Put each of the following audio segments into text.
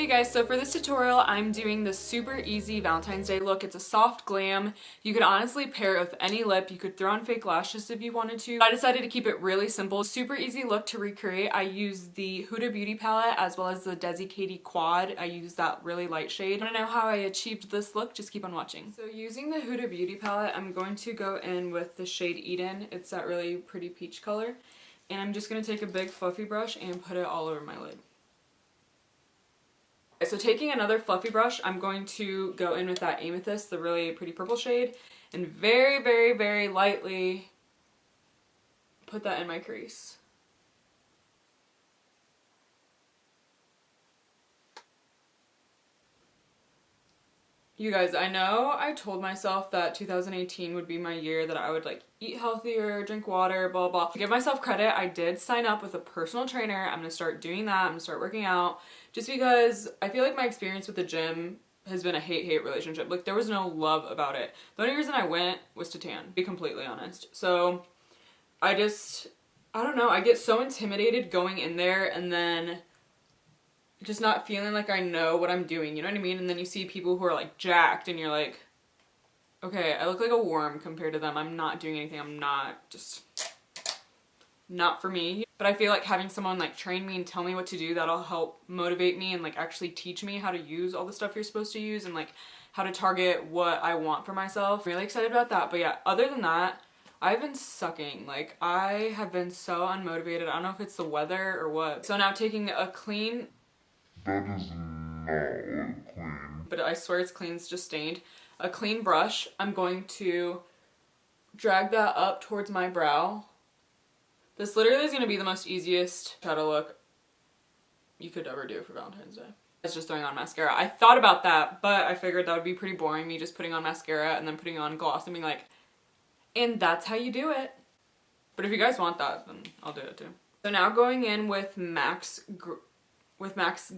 Hey guys, so for this tutorial, I'm doing this super easy Valentine's Day look. It's a soft glam. You could honestly pair it with any lip. You could throw on fake lashes if you wanted to. I decided to keep it really simple. Super easy look to recreate. I used the Huda Beauty palette as well as the Desi Katy Quad. I used that really light shade. Want to know how I achieved this look? Just keep on watching. So using the Huda Beauty palette, I'm going to go in with the shade Eden. It's that really pretty peach color. And I'm just going to take a big fluffy brush and put it all over my lid. So taking another fluffy brush, I'm going to go in with that Amethyst, the really pretty purple shade, and very, very, very lightly put that in my crease. You guys, I know I told myself that 2018 would be my year that I would like eat healthier, drink water, blah, blah. To give myself credit, I did sign up with a personal trainer. I'm gonna start doing that. I'm gonna start working out just because I feel like my experience with the gym has been a hate-hate relationship. Like there was no love about it. The only reason I went was to tan, to be completely honest. So I don't know, I get so intimidated going in there and then just not feeling like I know what I'm doing, you know what I mean? And then you see people who are like jacked and you're like, okay, I look like a worm compared to them. I'm not doing anything. I'm not for me. But I feel like having someone like train me and tell me what to do, that'll help motivate me and like actually teach me how to use all the stuff you're supposed to use and like how to target what I want for myself. I'm really excited about that. But yeah, other than that, I've been sucking. Like I have been so unmotivated. I don't know if it's the weather or what. So now taking a clean... That is not clean. But I swear it's clean, it's just stained. A clean brush, I'm going to drag that up towards my brow. This literally is going to be the most easiest shadow look you could ever do for Valentine's Day. It's just throwing on mascara. I thought about that, but I figured that would be pretty boring, me just putting on mascara and then putting on gloss and being like, and that's how you do it. But if you guys want that, then I'll do it too. So now going in with MAC's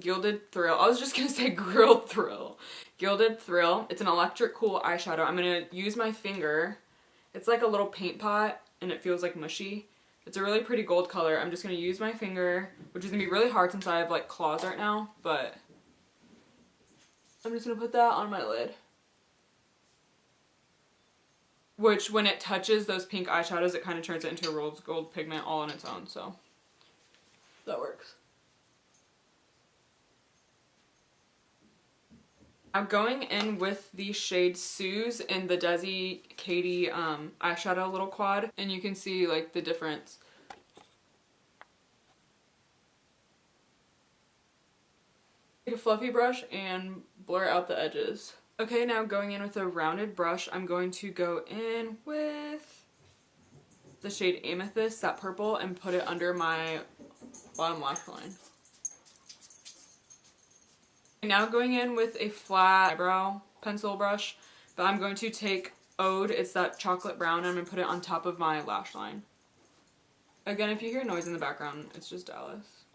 Gilded Thrill. I was just gonna say Grilled Thrill. Gilded Thrill. It's an electric cool eyeshadow. I'm gonna use my finger. It's like a little paint pot and it feels like mushy. It's a really pretty gold color. I'm just gonna use my finger, which is gonna be really hard since I have like claws right now, but I'm just gonna put that on my lid. Which when it touches those pink eyeshadows, it kind of turns it into a rose gold pigment all on its own, so that works. I'm going in with the shade Suze in the Desi Katy eyeshadow little quad, and you can see like the difference. Take a fluffy brush and blur out the edges. Okay, now going in with a rounded brush, I'm going to go in with the shade Amethyst, that purple, and put it under my bottom lash line. Now going in with a flat eyebrow pencil brush, but I'm going to take Ode, it's that chocolate brown, and I'm going to put it on top of my lash line. Again, if you hear noise in the background, it's just Dallas.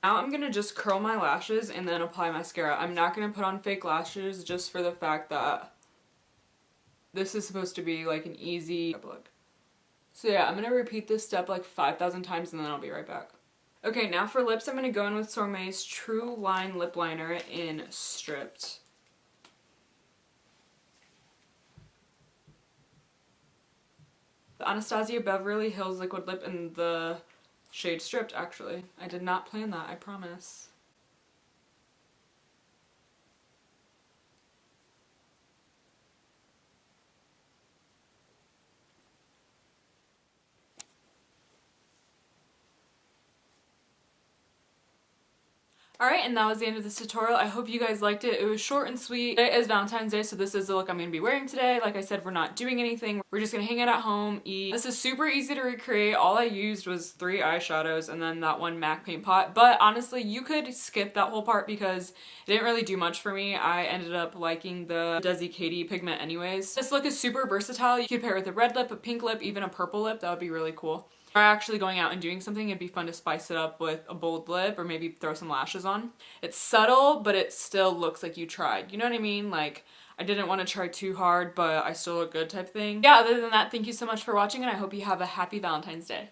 Now I'm going to just curl my lashes and then apply mascara. I'm not going to put on fake lashes just for the fact that this is supposed to be like an easy look. So yeah, I'm going to repeat this step like 5,000 times and then I'll be right back. Okay, now for lips, I'm going to go in with Sormay's True Line Lip Liner in Stripped. The Anastasia Beverly Hills Liquid Lip in the shade Stripped, actually. I did not plan that, I promise. Alright, and that was the end of this tutorial. I hope you guys liked it. It was short and sweet. Today is Valentine's Day, so this is the look I'm going to be wearing today. Like I said, we're not doing anything. We're just going to hang out at home, eat. This is super easy to recreate. All I used was 3 eyeshadows and then that one MAC paint pot. But honestly, you could skip that whole part because it didn't really do much for me. I ended up liking the Desi Katy pigment anyways. This look is super versatile. You could pair it with a red lip, a pink lip, even a purple lip. That would be really cool. Or actually going out and doing something, it'd be fun to spice it up with a bold lip or maybe throw some lashes on. It's subtle, but it still looks like you tried. You know what I mean? Like, I didn't want to try too hard, but I still look good type thing. Yeah, other than that, thank you so much for watching, and I hope you have a happy Valentine's Day.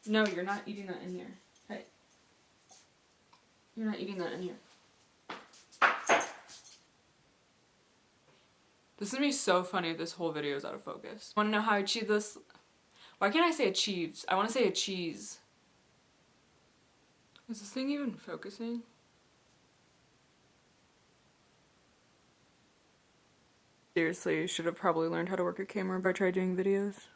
No, you're not eating that in here. Hey. You're not eating that in here. This is gonna be so funny if this whole video is out of focus. Wanna know how I achieved this? Why can't I say achieved? I wanna say a cheese. Is this thing even focusing? Seriously, you should have probably learned how to work a camera before I tried doing videos.